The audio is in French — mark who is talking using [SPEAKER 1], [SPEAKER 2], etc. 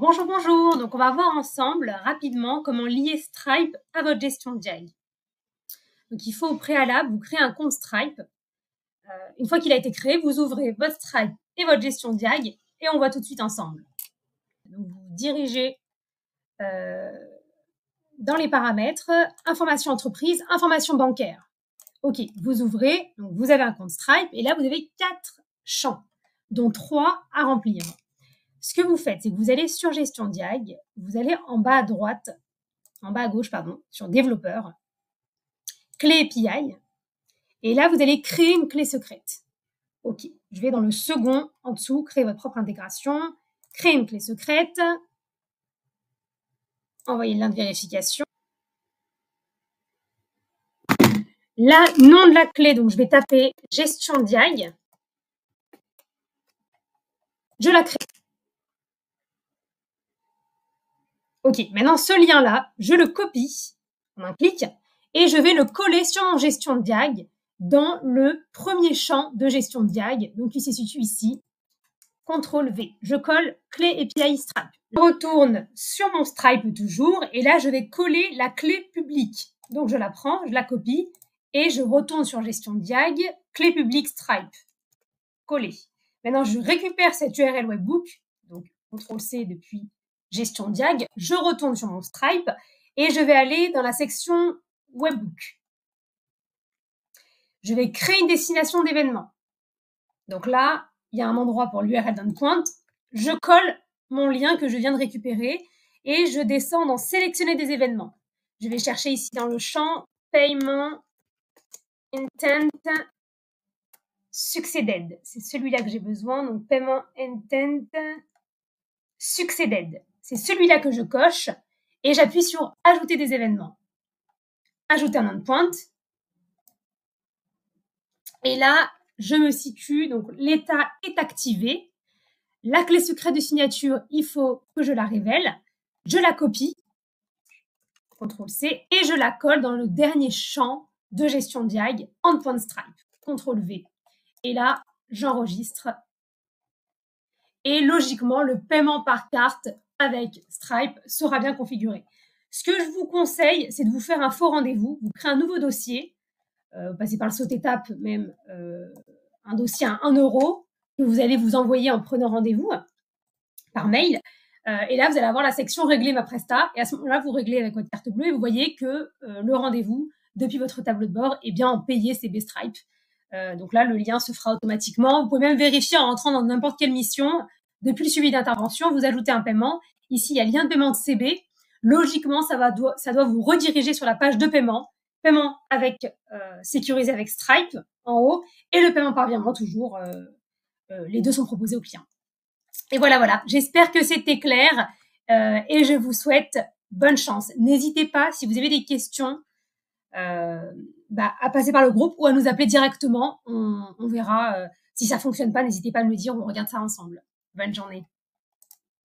[SPEAKER 1] Bonjour, bonjour. Donc, on va voir ensemble rapidement comment lier Stripe à votre gestion Diag. Donc, il faut au préalable, vous créer un compte Stripe. Une fois qu'il a été créé, vous ouvrez votre Stripe et votre gestion Diag et on voit tout de suite ensemble. Donc, vous dirigez dans les paramètres, information entreprise, information bancaire. Ok, vous ouvrez, donc vous avez un compte Stripe et là, vous avez 4 champs, dont 3 à remplir. Ce que vous faites, c'est que vous allez sur Gestion Diag, vous allez en bas à droite, en bas à gauche, pardon, sur Développeur, Clé API, et là, vous allez créer une clé secrète. Ok, je vais dans le second, en dessous, créer votre propre intégration, créer une clé secrète, envoyer le lien de vérification. Là, nom de la clé, donc je vais taper Gestion Diag, je la crée. Ok, maintenant ce lien-là, je le copie en un clic et je vais le coller sur mon gestion Diag dans le premier champ de gestion Diag, donc il se situe ici. CTRL V, je colle clé API Stripe. Je retourne sur mon Stripe toujours et là je vais coller la clé publique. Donc je la prends, je la copie et je retourne sur gestion Diag, clé publique Stripe, coller. Maintenant je récupère cette URL webbook, donc CTRL C depuis Gestion Diag, je retourne sur mon Stripe et je vais aller dans la section Webbook. Je vais créer une destination d'événement. Donc là, il y a un endroit pour l'URL d'endpoint. Je colle mon lien que je viens de récupérer et je descends dans Sélectionner des événements. Je vais chercher ici dans le champ Payment Intent Succeeded. C'est celui-là que j'ai besoin. Donc Payment Intent Succeeded. C'est celui-là que je coche et j'appuie sur Ajouter des événements. Ajouter un endpoint. Et là, je me situe, donc l'état est activé. La clé secrète de signature, il faut que je la révèle. Je la copie, CTRL-C, et je la colle dans le dernier champ de gestion Diag, endpoint Stripe, CTRL-V. Et là, j'enregistre. Et logiquement, le paiement par carte avec Stripe sera bien configuré. Ce que je vous conseille, c'est de vous faire un faux rendez-vous. Vous créez un nouveau dossier, passez par le saut étape, même un dossier à 1 € que vous allez vous envoyer en prenant rendez-vous par mail. Et là, vous allez avoir la section Régler ma presta. Et à ce moment-là, vous réglez avec votre carte bleue et vous voyez que le rendez-vous, depuis votre tableau de bord, est bien en payé CB Stripe. Donc là, le lien se fera automatiquement. Vous pouvez même vérifier en rentrant dans n'importe quelle mission. Depuis le suivi d'intervention, vous ajoutez un paiement. Ici, il y a lien de paiement de CB. Logiquement, ça doit vous rediriger sur la page de paiement. Paiement avec sécurisé avec Stripe en haut et le paiement par virement toujours. Les deux sont proposés aux clients. Et voilà. J'espère que c'était clair et je vous souhaite bonne chance. N'hésitez pas, si vous avez des questions, à passer par le groupe ou à nous appeler directement. On verra si ça fonctionne pas. N'hésitez pas à me le dire. On regarde ça ensemble. Bonne journée.